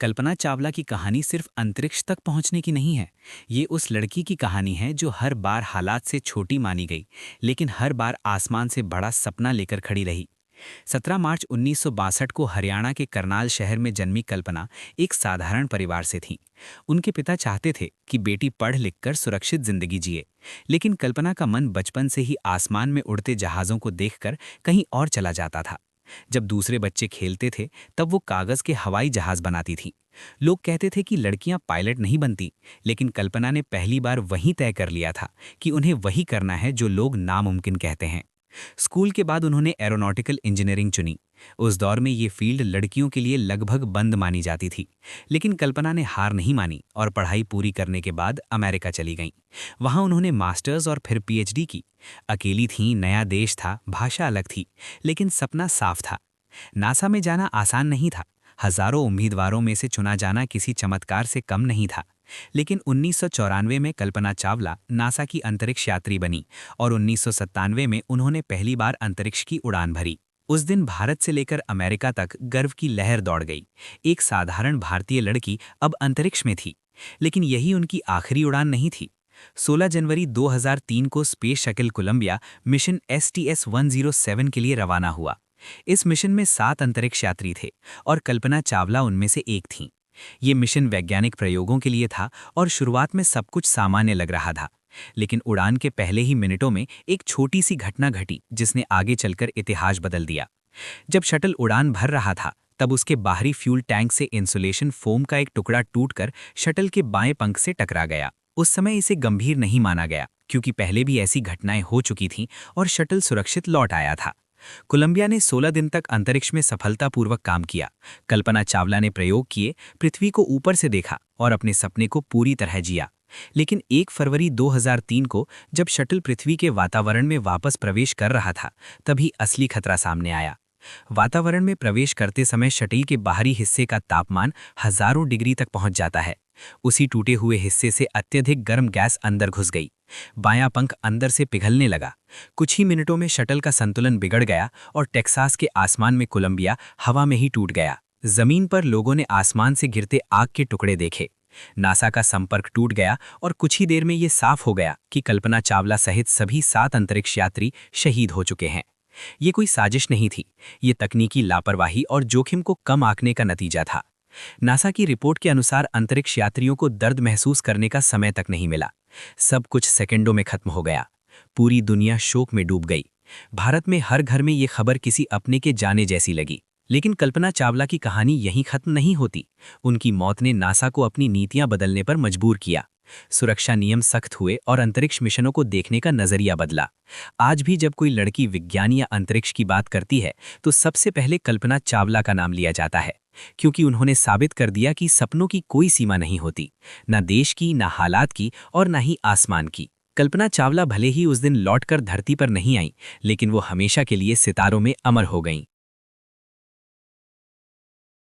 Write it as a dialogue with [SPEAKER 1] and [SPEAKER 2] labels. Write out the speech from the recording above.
[SPEAKER 1] कल्पना चावला की कहानी सिर्फ अंतरिक्ष तक पहुंचने की नहीं है। ये उस लड़की की कहानी है जो हर बार हालात से छोटी मानी गई, लेकिन हर बार आसमान से बड़ा सपना लेकर खड़ी रही। 17 मार्च 1962 को हरियाणा के करनाल शहर में जन्मी कल्पना एक साधारण परिवार से थी। उनके पिता चाहते थे कि बेटी पढ़ लिख कर सुरक्षित जिंदगी जिए, लेकिन कल्पना का मन बचपन से ही आसमान में उड़ते जहाज़ों को देखकर कहीं और चला जाता था। जब दूसरे बच्चे खेलते थे, तब वो कागज के हवाई जहाज बनाती थी। लोग कहते थे कि लड़कियां पायलट नहीं बनती, लेकिन कल्पना ने पहली बार वहीं तय कर लिया था कि उन्हें वही करना है जो लोग नामुमकिन कहते हैं। स्कूल के बाद उन्होंने एरोनॉटिकल इंजीनियरिंग चुनी। उस दौर में ये फील्ड लड़कियों के लिए लगभग बंद मानी जाती थी, लेकिन कल्पना ने हार नहीं मानी और पढ़ाई पूरी करने के बाद अमेरिका चली गईं। वहां उन्होंने मास्टर्स और फिर पीएचडी की। अकेली थीं, नया देश था, भाषा अलग थी, लेकिन सपना साफ था। नासा में जाना आसान नहीं था। हजारों उम्मीदवारों में से चुना जाना किसी चमत्कार से कम नहीं था। लेकिन 1994 में कल्पना चावला नासा की अंतरिक्ष यात्री बनी और 1997 में उन्होंने पहली बार अंतरिक्ष की उड़ान भरी। उस दिन भारत से लेकर अमेरिका तक गर्व की लहर दौड़ गई। एक साधारण भारतीय लड़की अब अंतरिक्ष में थी। लेकिन यही उनकी आखिरी उड़ान नहीं थी। 16 जनवरी 2003 को space shuttle Columbia mission STS-107 के लिए रवाना हुआ। इस मिशन में 7 अंतरिक्ष यात्री थे और कल्पना चावला उनमें से एक थीं। ये मिशन वैज्ञानिक प्रयोगों के लिए था और शुरुआत में सब कुछ सामान्य लग रहा था, लेकिन उड़ान के पहले ही मिनटों में एक छोटी सी घटना घटी जिसने आगे चलकर इतिहास बदल दिया। जब शटल उड़ान भर रहा था, तब उसके बाहरी फ्यूल टैंक से इंसुलेशन फोम का एक टुकड़ा टूटकर शटल के बाएं पंख से टकरा गया। उस समय इसे गंभीर नहीं माना गया, क्योंकि पहले भी ऐसी घटनाएं हो चुकी थीं और शटल सुरक्षित लौट आया था। कोलंबिया ने 16 दिन तक अंतरिक्ष में सफलतापूर्वक काम किया। कल्पना चावला ने प्रयोग किए, पृथ्वी को ऊपर से देखा और अपने सपने को पूरी तरह जिया। लेकिन 1 फरवरी 2003 को जब शटल पृथ्वी के वातावरण में वापस प्रवेश कर रहा था, तभी असली खतरा सामने आया। वातावरण में प्रवेश करते समय शटल के बाहरी हिस्से का तापमान हजारों डिग्री तक पहुंच जाता है। उसी टूटे हुए हिस्से से अत्यधिक गर्म गैस अंदर घुस गई। बायां पंख अंदर से पिघलने लगा। कुछ ही मिनटों में शटल का संतुलन बिगड़ गया और टेक्सास के आसमान में कोलंबिया हवा में ही टूट गया। जमीन पर लोगों ने आसमान से गिरते आग के टुकड़े देखे। नासा का संपर्क टूट गया और कुछ ही देर में ये साफ हो गया कि कल्पना चावला सहित सभी 7 अंतरिक्ष यात्री शहीद हो चुके हैं। ये कोई साजिश नहीं थी, ये तकनीकी लापरवाही और जोखिम को कम आंकने का नतीजा था। नासा की रिपोर्ट के अनुसार अंतरिक्ष यात्रियों को दर्द महसूस करने का समय तक नहीं मिला। सब कुछ सेकंडों में खत्म हो गया। पूरी दुनिया शोक में डूब गई। भारत में हर घर में ये खबर किसी अपने के जाने जैसी लगी। लेकिन कल्पना चावला की कहानी यहीं खत्म नहीं होती। उनकी मौत ने नासा को अपनी नीतियां बदलने पर मजबूर किया। सुरक्षा नियम सख्त हुए और अंतरिक्ष मिशनों को देखने का नजरिया बदला। आज भी जब कोई लड़की विज्ञान या अंतरिक्ष की बात करती है, तो सबसे पहले कल्पना चावला का नाम लिया जाता है, क्योंकि उन्होंने साबित कर दिया कि सपनों की कोई सीमा नहीं होती, ना देश की, ना हालात की और ना ही आसमान की। कल्पना चावला भले ही उस दिन लौटकर धरती पर नहीं आई, लेकिन वो हमेशा के लिए सितारों में अमर हो गईं।